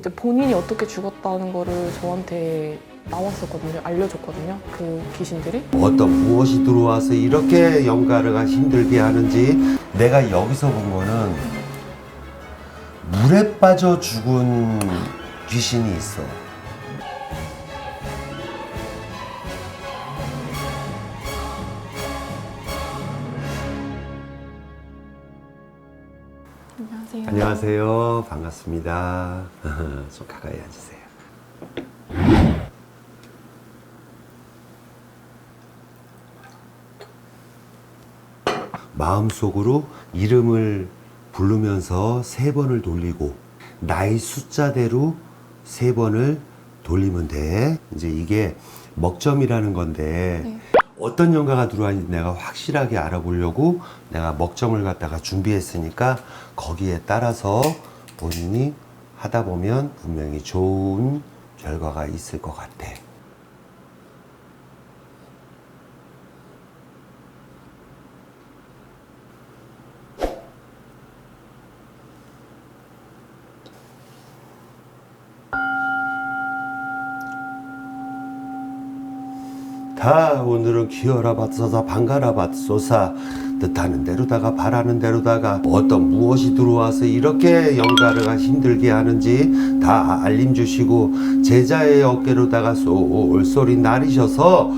이제 본인이 어떻게 죽었다는 거를 저한테 나왔었거든요. 알려줬거든요. 그 귀신들이. 어떤 무엇이 들어와서 이렇게 영가르가 힘들게 하는지. 내가 여기서 본 거는 물에 빠져 죽은 귀신이 있어. 안녕하세요. 안녕하세요. 반갑습니다. 좀 가까이 앉으세요. 마음속으로 이름을 부르면서 3번을 돌리고 나의 숫자대로 3번을 돌리면 돼. 이제 이게 먹점이라는 건데 네. 어떤 영가가 들어왔는지 내가 확실하게 알아보려고 내가 먹점을 갖다가 준비했으니까 거기에 따라서 본인이 하다 보면 분명히 좋은 결과가 있을 것 같아. 다 오늘은 기어라 받소사 반가라 받소사 뜻하는 대로다가 바라는 대로다가 어떤 무엇이 들어와서 이렇게 영가르가 힘들게 하는지 다 알림 주시고 제자의 어깨로다가 쏠쏠이 나리셔서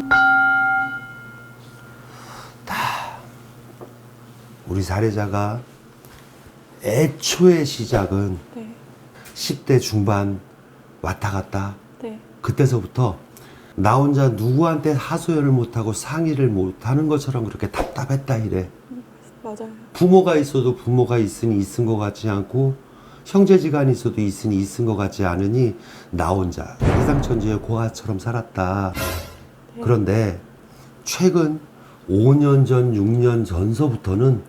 다 우리 사례자가 애초의 시작은 네. 10대 중반 왔다 갔다 네. 그때서부터 나 혼자 누구한테 하소연을 못하고 상의를 못하는 것처럼 그렇게 답답했다 이래. 맞아요. 부모가 있어도 부모가 있으니 있은 것 같지 않고 형제지간이 있어도 있으니 있은 것 같지 않으니 나 혼자 세상천지의 고아처럼 살았다. 네. 그런데 최근 5년 전, 6년 전서부터는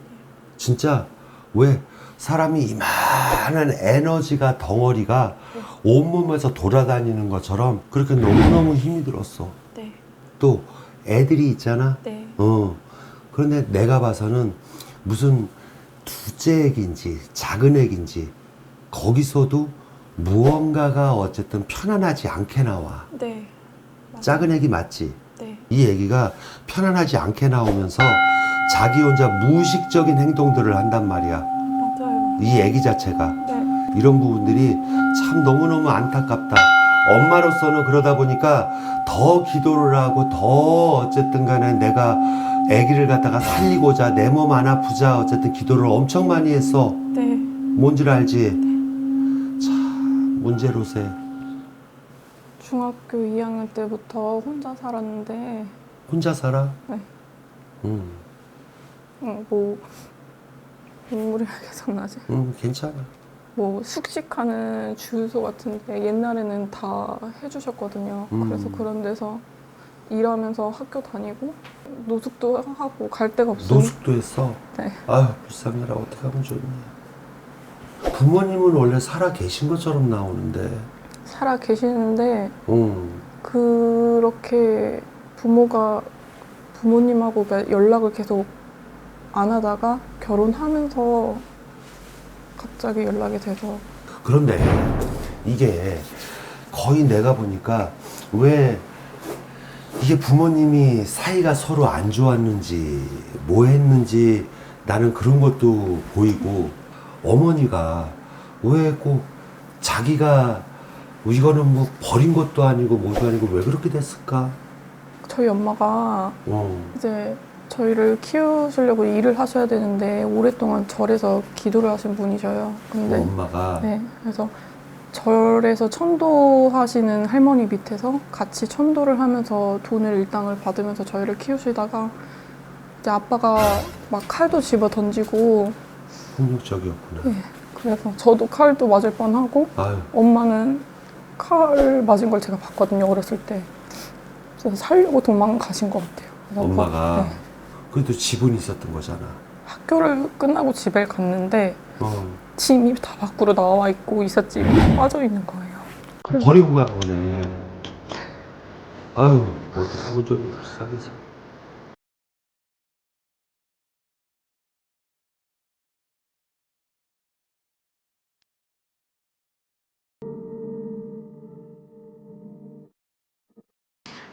진짜 왜 사람이 이만한 에너지가 덩어리가 온몸에서 돌아다니는 것처럼 그렇게 너무너무 힘이 들었어. 네. 또 애들이 있잖아. 네. 그런데 내가 봐서는 무슨 둘째 액인지 작은 액인지 거기서도 무언가가 어쨌든 편안하지 않게 나와. 네. 맞아요. 작은 액이 맞지? 네. 이 애기가 편안하지 않게 나오면서 자기 혼자 무의식적인 행동들을 한단 말이야. 맞아요. 이 애기 자체가. 네. 이런 부분들이 참 너무너무 안타깝다. 엄마로서는 그러다 보니까 더 기도를 하고 더 어쨌든 간에 내가 아기를 갖다가 살리고자 내 몸 안 아프자 어쨌든 기도를 엄청 많이 했어. 네. 뭔지를 알지? 참 문제로세. 중학교 2학년 때부터 혼자 살았는데 혼자 살아? 네. 뭐 눈물이 계속 나지. 괜찮아. 뭐 숙식하는 주유소 같은데 옛날에는 다 해주셨거든요. 그래서 그런 데서 일하면서 학교 다니고 노숙도 하고 갈 데가 없어요. 노숙도 했어? 네. 아유 불쌍해라. 어떻게 하면 좋니? 부모님은 원래 살아 계신 것처럼 나오는데. 살아 계시는데 그렇게 부모님하고 연락을 계속 안 하다가 결혼하면서 갑자기 연락이 돼서. 그런데 이게 거의 내가 보니까 왜 이게 부모님이 사이가 서로 안 좋았는지 뭐 했는지 나는 그런 것도 보이고 어머니가 왜 꼭 자기가 이거는 뭐 버린 것도 아니고 뭐도 아니고 왜 그렇게 됐을까? 저희 엄마가 이제 저희를 키우시려고 일을 하셔야 되는데 오랫동안 절에서 기도를 하신 분이셔요. 근데 엄마가 네, 그래서 절에서 천도하시는 할머니 밑에서 같이 천도를 하면서 돈을 일당을 받으면서 저희를 키우시다가 이제 아빠가 막 칼도 집어 던지고. 폭력적이었구나. 네, 그래서 저도 칼도 맞을 뻔하고 아유. 엄마는 칼 맞은 걸 제가 봤거든요, 어렸을 때. 그래서 살려고 도망가신 것 같아요. 그래서 엄마가 네. 그래도 지분이 있었던 거잖아. 학교를 끝나고 집에 갔는데 짐이 다 밖으로 나와 있고 이삿짐이 다 빠져 있는 거예요. 버리고 간 거네. 아유, 어떡하면 좀 불쌍해서.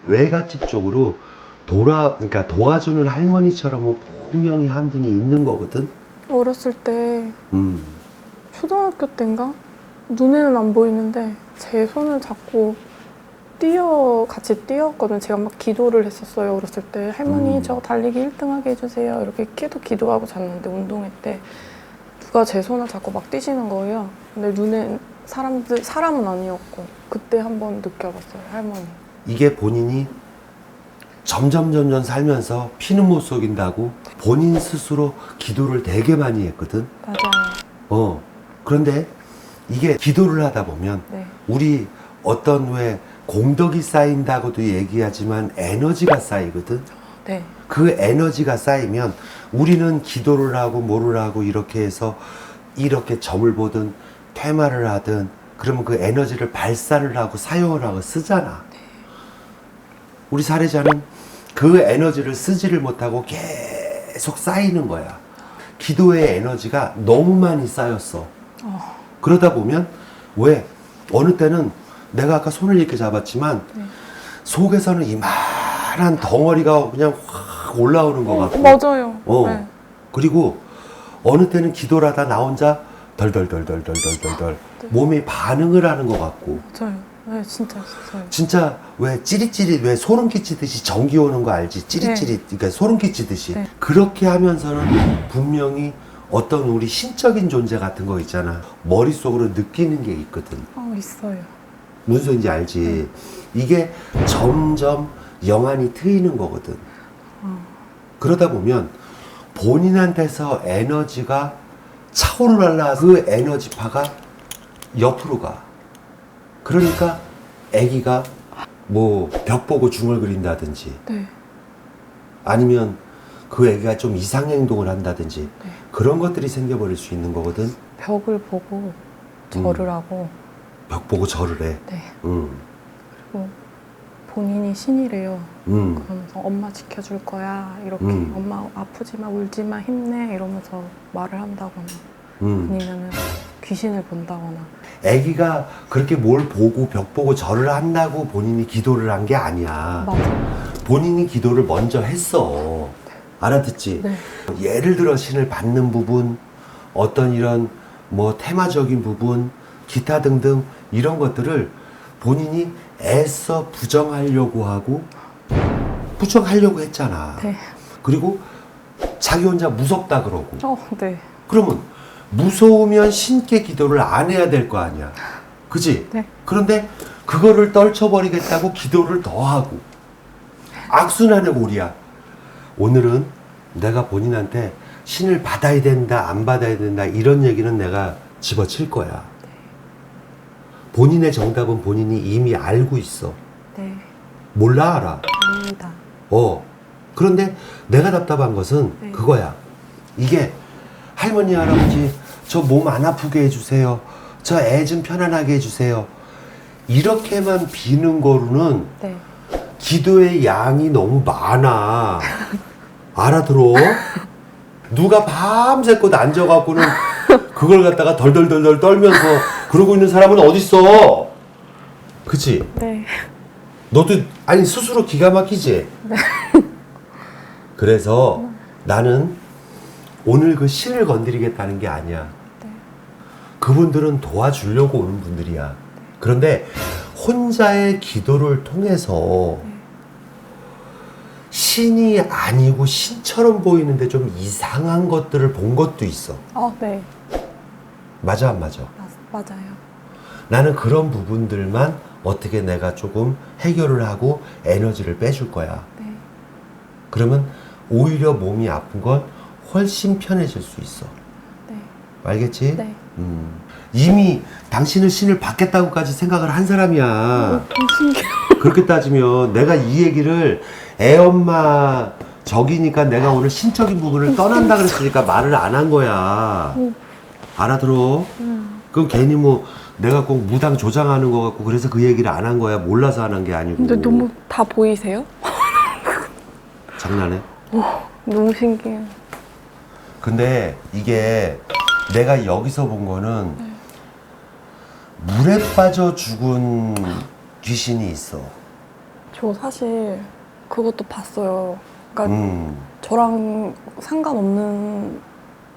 외갓집 쪽으로 그러니까 도와주는 할머니처럼 분명히 한 분이 있는 거거든. 어렸을 때 음. 초등학교 때인가? 눈에는 안 보이는데 제 손을 잡고 같이 뛰었거든. 제가 막 기도를 했었어요. 어렸을 때 할머니 저 달리기 1등하게 해주세요. 이렇게 계속 기도하고 잤는데 운동회 때 누가 제 손을 잡고 막 뛰시는 거예요. 근데 눈에 사람은 아니었고 그때 한번 느껴봤어요. 할머니. 이게 본인이 점점 살면서 피는 못 속인다고 본인 스스로 기도를 되게 많이 했거든. 맞아요. 그런데 이게 기도를 하다 보면 네. 우리 어떤 왜 공덕이 쌓인다고도 얘기하지만 에너지가 쌓이거든. 네. 그 에너지가 쌓이면 우리는 기도를 하고 뭐를 하고 이렇게 해서 이렇게 점을 보든 퇴마를 하든 그러면 그 에너지를 발산을 하고 사용을 하고 쓰잖아. 우리 사례자는 그 에너지를 쓰지를 못하고 계속 쌓이는 거야. 기도의 에너지가 너무 많이 쌓였어. 그러다 보면 왜 어느 때는 내가 아까 손을 이렇게 잡았지만 네. 속에서는 이만한 덩어리가 그냥 확 올라오는 것 같고 맞아요. 네. 그리고 어느 때는 기도를 하다 나 혼자 덜덜덜덜덜덜덜 네. 몸이 반응을 하는 것 같고 맞아요. 네, 진짜. 진짜 왜 찌릿찌릿 왜 소름 끼치듯이 전기 오는 거 알지? 찌릿찌릿 그러니까 소름 끼치듯이 네. 그렇게 하면서는 분명히 어떤 우리 신적인 존재 같은 거 있잖아. 머릿속으로 느끼는 게 있거든. 있어요. 무슨 소리인지 알지? 이게 점점 영안이 트이는 거거든. 그러다 보면 본인한테서 에너지가 차오르라 그 에너지파가 옆으로 가. 그러니까 아기가 뭐 벽 보고 중얼거린다든지 네. 아니면 그 아기가 좀 이상행동을 한다든지 네. 그런 것들이 생겨버릴 수 있는 거거든. 벽을 보고 절을 하고 벽 보고 절을 해. 네. 음. 본인이 신이래요. 음. 그러면서 엄마 지켜줄 거야. 이렇게 엄마 아프지 마, 울지 마, 힘내 이러면서 말을 한다거나 아니면은 귀신을 본다거나. 아기가 그렇게 뭘 보고 벽 보고 절을 한다고 본인이 기도를 한 게 아니야. 맞아요. 본인이 기도를 먼저 했어. 알아듣지? 네. 예를 들어 신을 받는 부분, 어떤 이런 뭐 테마적인 부분, 기타 등등 이런 것들을 본인이 애써 부정하려고 하고 부정하려고 했잖아. 네. 그리고 자기 혼자 무섭다 그러고. 네. 그러면 무서우면 신께 기도를 안 해야 될 거 아니야. 그지? 네. 그런데 그거를 떨쳐버리겠다고 기도를 더 하고. 악순환의 고리야. 오늘은 내가 본인한테 신을 받아야 된다, 안 받아야 된다, 이런 얘기는 내가 집어칠 거야. 본인의 정답은 본인이 이미 알고 있어. 네. 몰라, 알아. 아닙니다. 그런데 내가 답답한 것은 네. 그거야. 이게 할머니, 할아버지, 저 몸 안 아프게 해주세요. 저 애 좀 편안하게 해주세요. 이렇게만 비는 거로는 네. 기도의 양이 너무 많아. 알아들어? 누가 밤새껏 앉아갖고는 그걸 갖다가 덜덜덜덜 떨면서 그러고 있는 사람은 어딨어? 그치? 네. 너도 아니 스스로 기가 막히지? 그래서 나는 오늘 그 신을 건드리겠다는 게 아니야. 네. 그분들은 도와주려고 오는 분들이야. 그런데 혼자의 기도를 통해서 신이 아니고 신처럼 보이는데 좀 이상한 것들을 본 것도 있어. 네. 맞아, 안 맞아? 맞아요. 나는 그런 부분들만 어떻게 내가 조금 해결을 하고 에너지를 빼줄 거야. 네. 그러면 오히려 몸이 아픈 건 훨씬 편해질 수 있어. 네. 알겠지? 네. 이미 당신은 신을 받겠다고까지 생각을 한 사람이야. 신기해. 그렇게 따지면 내가 이 얘기를 애엄마 적이니까 내가 오늘 신적인 부분을 떠난다 그랬으니까 말을 안 한 거야. 알아들어? 그럼 괜히 뭐 내가 꼭 무당 조장하는 거 같고 그래서 그 얘기를 안 한 거야. 몰라서 안 한 게 아니고. 근데 너무 다 보이세요? 장난해? 너무 신기해요. 근데 이게 내가 여기서 본 거는 물에 빠져 죽은 귀신이 있어. 저 사실 그것도 봤어요. 그러니까 저랑 상관없는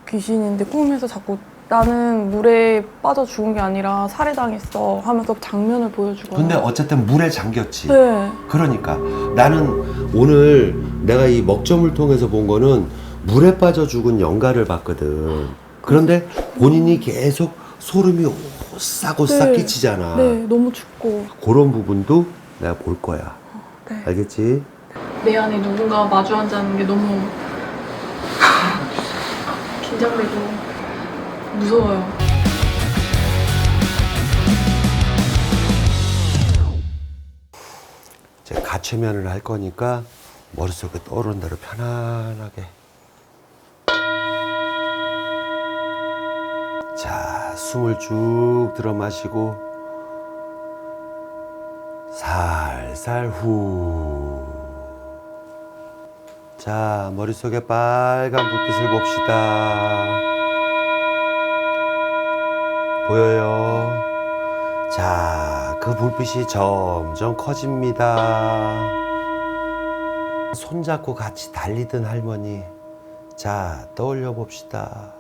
귀신인데 꿈에서 자꾸 나는 물에 빠져 죽은 게 아니라 살해당했어 하면서 장면을 보여주거든요. 근데 어쨌든 물에 잠겼지. 네. 그러니까 나는 오늘 내가 이 먹점을 통해서 본 거는 물에 빠져 죽은 영가를 봤거든. 그런데 본인이 계속 소름이 오싹오싹 네. 끼치잖아. 네, 너무 춥고. 그런 부분도 내가 볼 거야. 네. 알겠지? 내 안에 누군가 마주 앉아있는 게 너무 긴장되고 무서워요. 이제 가최면을 할 거니까 머릿속에 떠오르는 대로 편안하게. 자, 숨을 쭉 들어 마시고 살살 후. 자, 머릿속에 빨간 불빛을 봅시다. 보여요? 자, 그 불빛이 점점 커집니다. 손잡고 같이 달리던 할머니. 자, 떠올려 봅시다.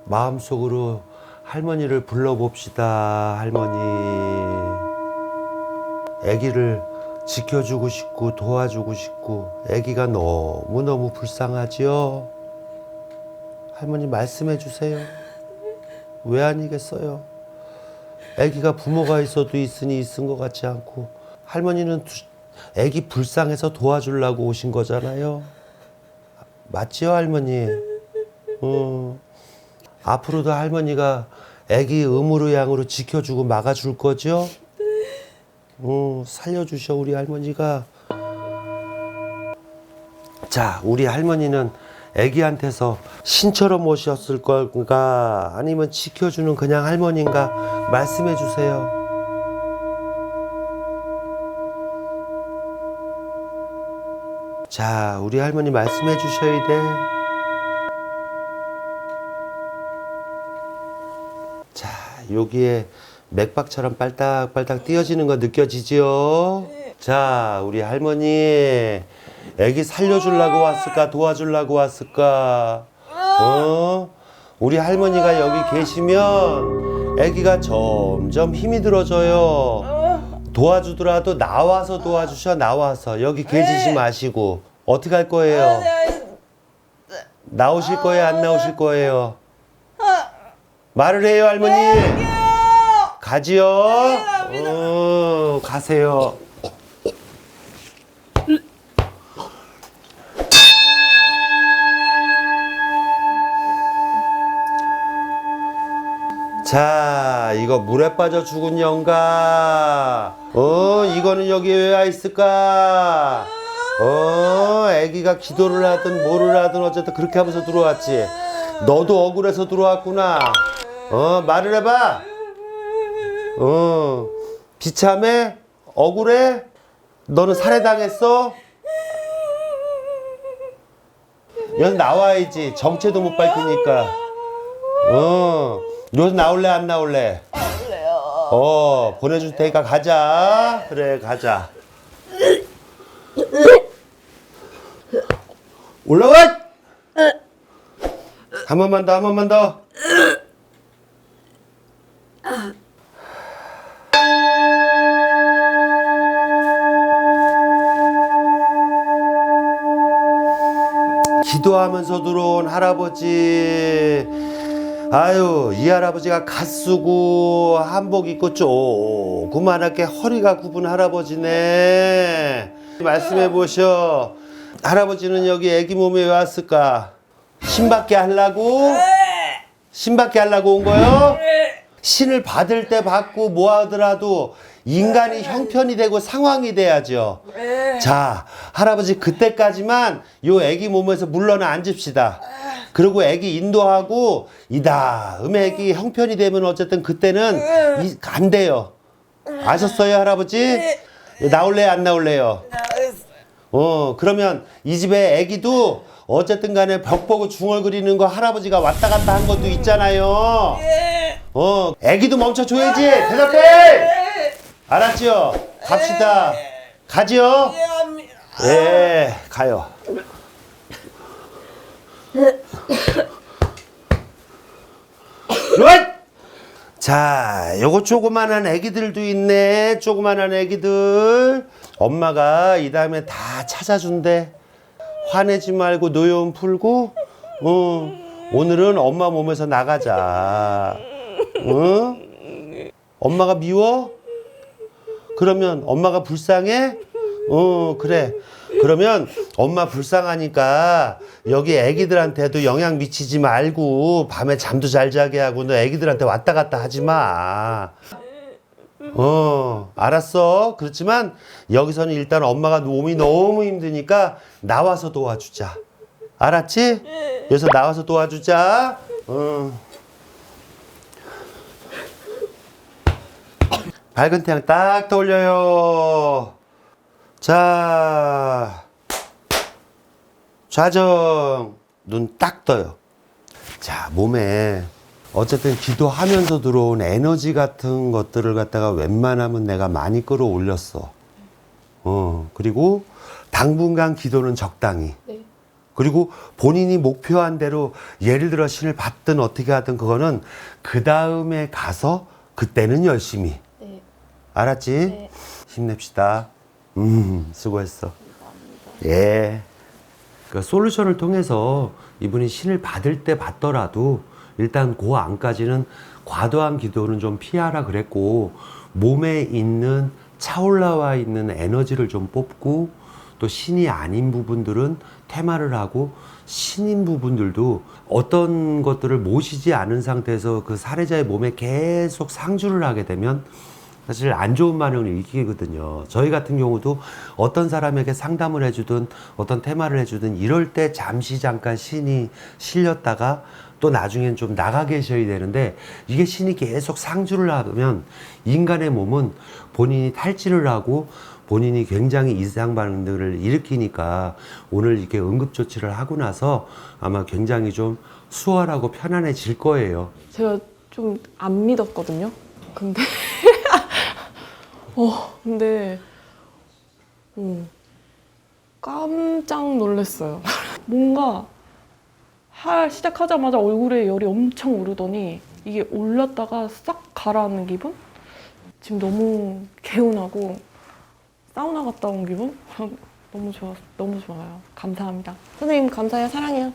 마음속으로 할머니를 불러봅시다. 할머니. 아기를 지켜주고 싶고 도와주고 싶고 아기가 너무너무 불쌍하지요? 할머니 말씀해 주세요. 왜 아니겠어요? 아기가 부모가 있어도 있으니 있은 것 같지 않고 할머니는 아기 불쌍해서 도와주려고 오신 거잖아요. 맞지요, 할머니? 앞으로도 할머니가 아기 음으로 양으로 지켜주고 막아줄 거죠? 살려주셔 우리 할머니가. 자, 우리 할머니는 아기한테서 신처럼 오셨을 건가 아니면 지켜주는 그냥 할머니인가 말씀해 주세요. 자, 우리 할머니 말씀해 주셔야 돼. 자, 여기에 맥박처럼 빨딱빨딱 뛰어지는 거 느껴지지요? 자, 우리 할머니 애기 살려주려고 왔을까 도와주려고 왔을까? 우리 할머니가 여기 계시면 애기가 점점 힘이 들어져요. 도와주더라도 나와서 도와주셔. 나와서 여기 계시지 마시고. 어떻게 할 거예요? 나오실 거예요 안 나오실 거예요? 말을 해요 할머니. 가지요. 가세요. 자, 이거 물에 빠져 죽은 영가. 이거는 여기 왜 와 있을까? 애기가 기도를 하든 뭐를 하든 어쨌든 그렇게 하면서 들어왔지. 너도 억울해서 들어왔구나. 말을 해봐. 비참해? 억울해? 너는 살해당했어? 여기 나와야지. 정체도 못 밝히니까. 여기서 나올래 안 나올래? 나올래요. 보내줄 테니까 가자. 그래, 가자. 올라와! 한 번만 더, 한 번만 더. 기도하면서 들어온 할아버지. 아유, 이 할아버지가 갓 쓰고 한복 입고 조그만하게 허리가 굽은 할아버지네. 말씀해 보셔. 할아버지는 여기 애기 몸에 왜 왔을까? 신받게 하려고? 신받게 하려고 온 거요? 신을 받을 때 받고 뭐 하더라도 인간이 형편이 되고 상황이 돼야죠. 자, 할아버지 그때까지만 요 애기 몸에서 물러나 앉읍시다. 그리고 애기 인도하고 이 다음에 애기 형편이 되면 어쨌든 그때는 안 돼요. 아셨어요, 할아버지? 나올래요, 안 나올래요? 그러면 이 집에 애기도 어쨌든 간에 벽 보고 중얼 그리는 거 할아버지가 왔다 갔다 한 것도 있잖아요. 애기도 멈춰줘야지. 대답해! 알았죠? 갑시다. 가지요? 예, 가요. 으잇! 자, 요거 조그만한 애기들도 있네. 조그만한 애기들. 엄마가 이 다음에 다 찾아준대. 화내지 말고 노여움 풀고. 오늘은 엄마 몸에서 나가자. 엄마가 미워? 그러면 엄마가 불쌍해? 그래. 그러면 엄마 불쌍하니까 여기 애기들한테도 영향 미치지 말고 밤에 잠도 잘 자게 하고 너 애기들한테 왔다 갔다 하지 마. 알았어. 그렇지만 여기서는 일단 엄마가 몸이 너무 힘드니까 나와서 도와주자. 알았지? 여기서 나와서 도와주자. 밝은 태양 딱 떠올려요. 자, 좌정, 눈 딱 떠요. 자, 몸에 어쨌든 기도하면서 들어온 에너지 같은 것들을 갖다가 웬만하면 내가 많이 끌어올렸어. 그리고 당분간 기도는 적당히. 네. 그리고 본인이 목표한 대로 예를 들어 신을 받든 어떻게 하든 그거는 그 다음에 가서 그때는 열심히. 네. 알았지? 네. 힘냅시다. 수고했어. 예. 그 솔루션을 통해서 이분이 신을 받을 때 받더라도 일단 그 안까지는 과도한 기도는 좀 피하라 그랬고 몸에 있는 차올라와 있는 에너지를 좀 뽑고 또 신이 아닌 부분들은 퇴마를 하고 신인 부분들도 어떤 것들을 모시지 않은 상태에서 그 사례자의 몸에 계속 상주를 하게 되면 사실 안 좋은 반응을 일으키거든요. 저희 같은 경우도 어떤 사람에게 상담을 해주든 어떤 테마를 해주든 이럴 때 잠시 잠깐 신이 실렸다가 또 나중엔 좀 나가 계셔야 되는데 이게 신이 계속 상주를 하면 인간의 몸은 본인이 탈진을 하고 본인이 굉장히 이상 반응들을 일으키니까 오늘 이렇게 응급조치를 하고 나서 아마 굉장히 좀 수월하고 편안해질 거예요. 제가 좀 안 믿었거든요. 근데 근데 깜짝 놀랐어요. 뭔가 시작하자마자 얼굴에 열이 엄청 오르더니 이게 올랐다가 싹 가라앉는 기분? 지금 너무 개운하고 사우나 갔다 온 기분? 너무 좋아요. 감사합니다. 선생님 감사해요. 사랑해요.